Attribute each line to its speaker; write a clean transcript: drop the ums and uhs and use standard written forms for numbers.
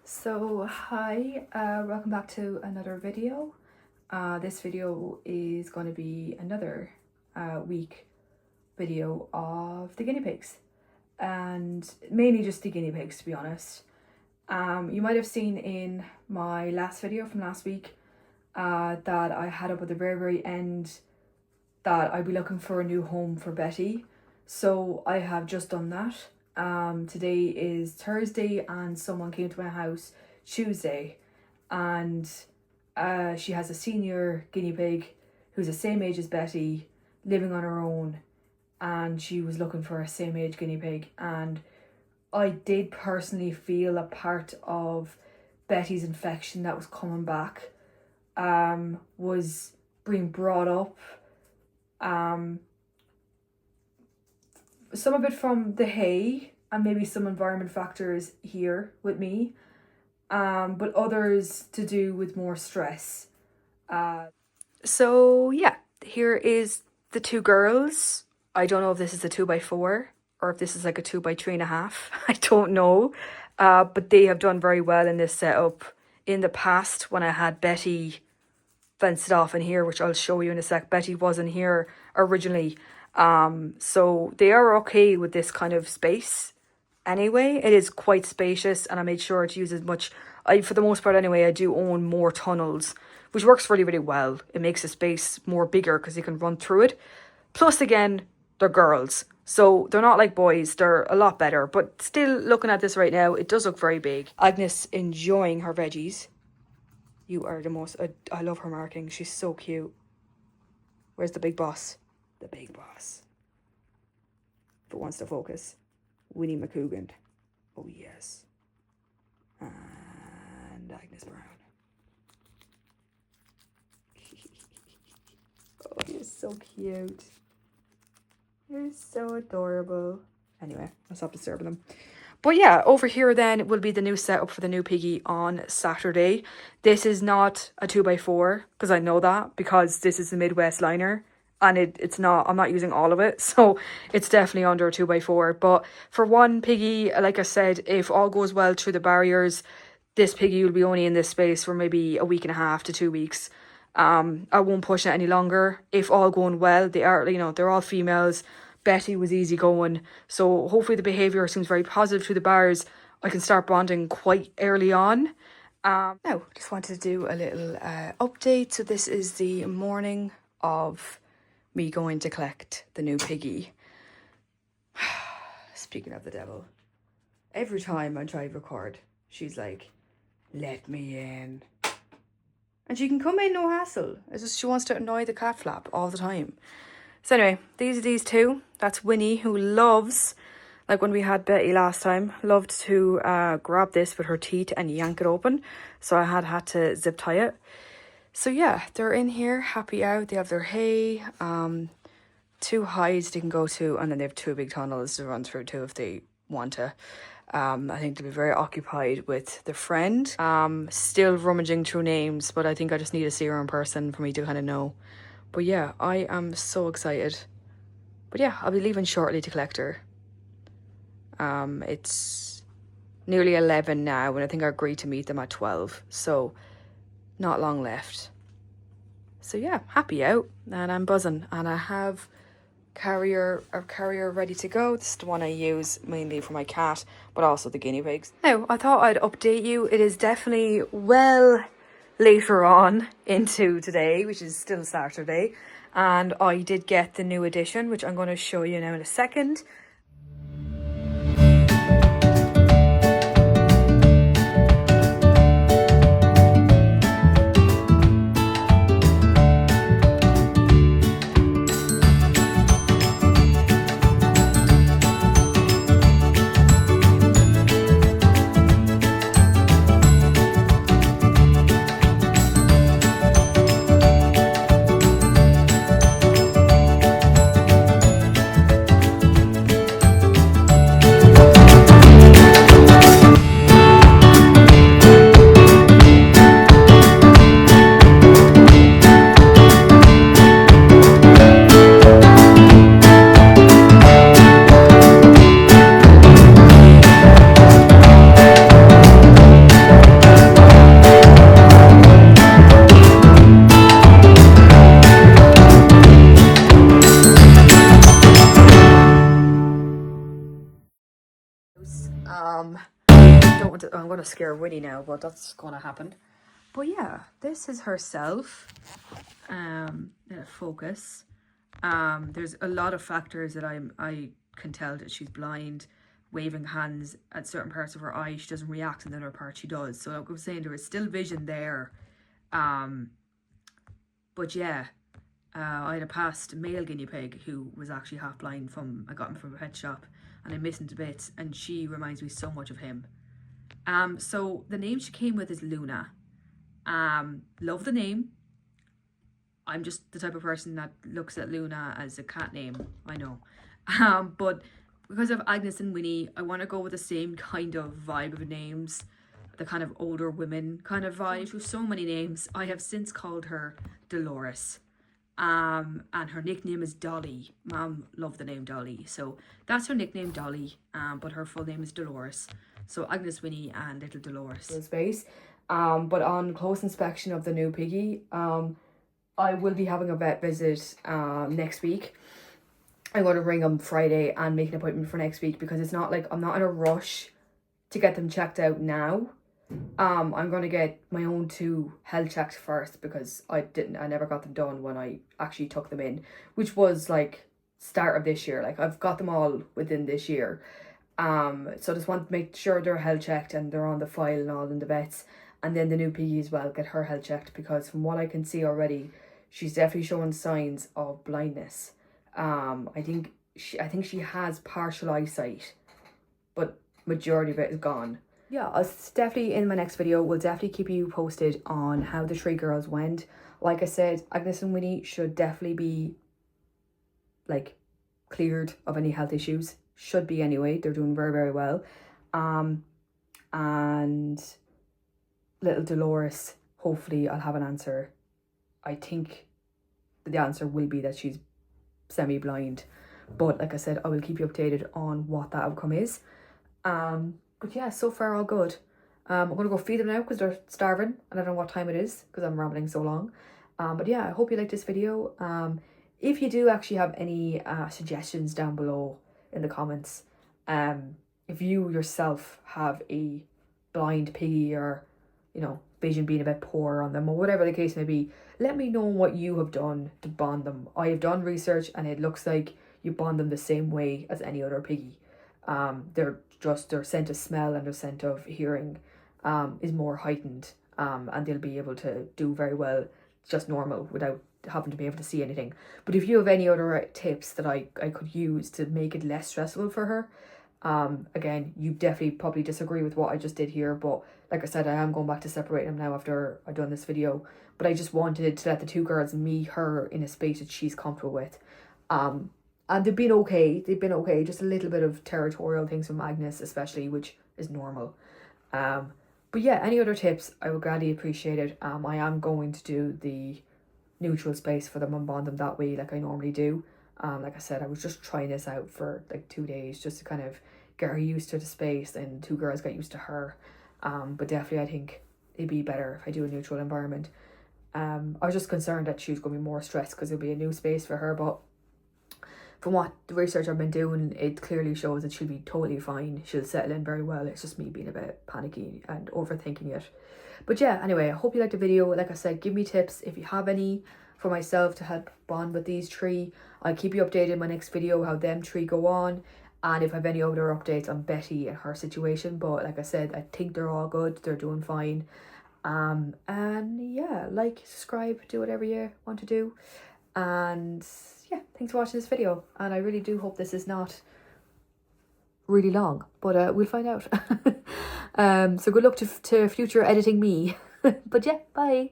Speaker 1: So hi, welcome back to another video. This video is going to be another week video of the guinea pigs, and mainly just the guinea pigs, to be honest. You might have seen in my last video from last week that I had up at the very end that I'd be looking for a new home for Betty. So I have just done that. Today is Thursday and someone came to my house Tuesday, and she has a senior guinea pig who's the same age as Betty, living on her own, and she was looking for a same age guinea pig. And I did personally feel a part of Betty's infection that was coming back was being brought up. Some of it from the hay and maybe some environment factors here with me, but others to do with more stress. So yeah, here is the two girls. I don't know if this is a 2x4 or if this is like a 2x3.5. I don't know, but they have done very well in this setup. In the past, when I had Betty fenced off in here, which I'll show you in a sec, Betty wasn't here originally. So they are okay with this kind of space anyway. It is quite spacious, and I made sure to use as much, for the most part anyway, I do own more tunnels, which works really well. It makes the space more bigger because you can run through it. Plus again, they're girls, so they're not like boys. They're a lot better, but still, looking at this right now, it does look very big. Agnes enjoying her veggies. You are the most, I love her marking. She's so cute. Where's the big boss? The big boss. If it wants to focus. Winnie McCougan. Oh yes. And Agnes Brown. Oh, you're so cute. You're so adorable. Anyway, I'll stop disturbing them. But yeah, over here then will be the new setup for the new piggy on Saturday. This is not a 2x4, because I know that, because this is the Midwest liner. And it's not, I'm not using all of it, so it's definitely under a 2x4. But for one piggy, like I said, if all goes well through the barriers, this piggy will be only in this space for maybe a week and a half to 2 weeks. I won't push it any longer. If all going well, they are, they're all females. Betty was easy going, so hopefully the behaviour seems very positive through the bars. I can start bonding quite early on. Now, just wanted to do a little update. So this is the morning of me going to collect the new piggy. Speaking of the devil, every time I try to record, she's like, let me in. And she can come in, no hassle. It's just she wants to annoy the cat flap all the time. So anyway, these are these two. That's Winnie, who loves, like when we had Betty last time, loved to grab this with her teeth and yank it open. So I had to zip tie it. So yeah, they're in here, happy out. They have their hay, 2 hides they can go to, and then they have 2 big tunnels to run through too if they want to. I think they'll be very occupied with the friend. Still rummaging through names, but I think I just need to see her in person for me to kind of know. But yeah, I am so excited. But yeah, I'll be leaving shortly to collect her. It's nearly 11 now, and I think I agreed to meet them at 12. So not long left. So yeah, happy out, and I'm buzzing. And I have carrier ready to go. This is the one I use mainly for my cat, but also the guinea pigs. Now, I thought I'd update you. It is definitely well later on into today, which is still Saturday, and I did get the new edition, which I'm going to show you now in a second. I'm going to scare Winnie now, but that's going to happen. But yeah, this is herself. Focus. There's a lot of factors that I can tell that she's blind. Waving hands at certain parts of her eye, she doesn't react, and then other parts she does. So like I was saying, there is still vision there. But yeah, I had a past male guinea pig who was actually half blind. I got him from a pet shop, and I miss him to bits, and she reminds me so much of him. So the name she came with is Luna. Love the name. I'm just the type of person that looks at Luna as a cat name, I know. But because of Agnes and Winnie, I want to go with the same kind of vibe of names, the kind of older women kind of vibe. She has so many names. I have since called her Dolores. And her nickname is Dolly. Mom loved the name Dolly, so that's her nickname, Dolly. But her full name is Dolores. So Agnes, Winnie, and little Dolores. Space. But on close inspection of the new piggy, I will be having a vet visit next week. I'm going to ring them Friday and make an appointment for next week, because it's not like I'm not in a rush to get them checked out now. I'm going to get my own 2 health checks first, because I never got them done when I actually took them in, which was like start of this year. Like I've got them all within this year. So I just want to make sure they're health checked and they're on the file and all in the vets. And then the new piggy as well, get her health checked, because from what I can see already, she's definitely showing signs of blindness. I think she has partial eyesight, but majority of it is gone. Yeah, I'll definitely, in my next video, we'll definitely keep you posted on how the 3 girls went. Like I said, Agnes and Winnie should definitely be like cleared of any health issues. Should be anyway. They're doing very, very well. And little Dolores, hopefully I'll have an answer. I think the answer will be that she's semi-blind, but like I said, I will keep you updated on what that outcome is. But yeah, so far all good. I'm gonna go feed them now because they're starving, and I don't know what time it is because I'm rambling so long. But yeah, I hope you liked this video. If you do actually have any suggestions down below in the comments, if you yourself have a blind piggy, or you know, vision being a bit poor on them, or whatever the case may be, let me know what you have done to bond them. I have done research and it looks like you bond them the same way as any other piggy. Their sense of smell and their sense of hearing is more heightened, and they'll be able to do very well just normal without having to be able to see anything. But if you have any other tips that I could use to make it less stressful for her, again, you definitely probably disagree with what I just did here, but like I said, I am going back to separating them now after I've done this video. But I just wanted to let the 2 girls meet her in a space that she's comfortable with. And they've been okay. Just a little bit of territorial things from Agnes especially, which is normal. But yeah, any other tips, I would gladly appreciate it. I am going to do the neutral space for them and bond them that way like I normally do. Like I said, I was just trying this out for like 2 days just to kind of get her used to the space, and 2 girls got used to her. But definitely I think it'd be better if I do a neutral environment. I was just concerned that she was going to be more stressed because it'll be a new space for her, but from what the research I've been doing, it clearly shows that she'll be totally fine. She'll settle in very well. It's just me being a bit panicky and overthinking it. But yeah, anyway, I hope you liked the video. Like I said, give me tips if you have any for myself to help bond with these 3. I'll keep you updated in my next video how them 3 go on, and if I have any other updates on Betty and her situation. But like I said, I think they're all good. They're doing fine. And yeah, like, subscribe, do whatever you want to do. And yeah, thanks for watching this video, and I really do hope this is not really long, but we'll find out. So good luck to future editing me. But yeah, bye.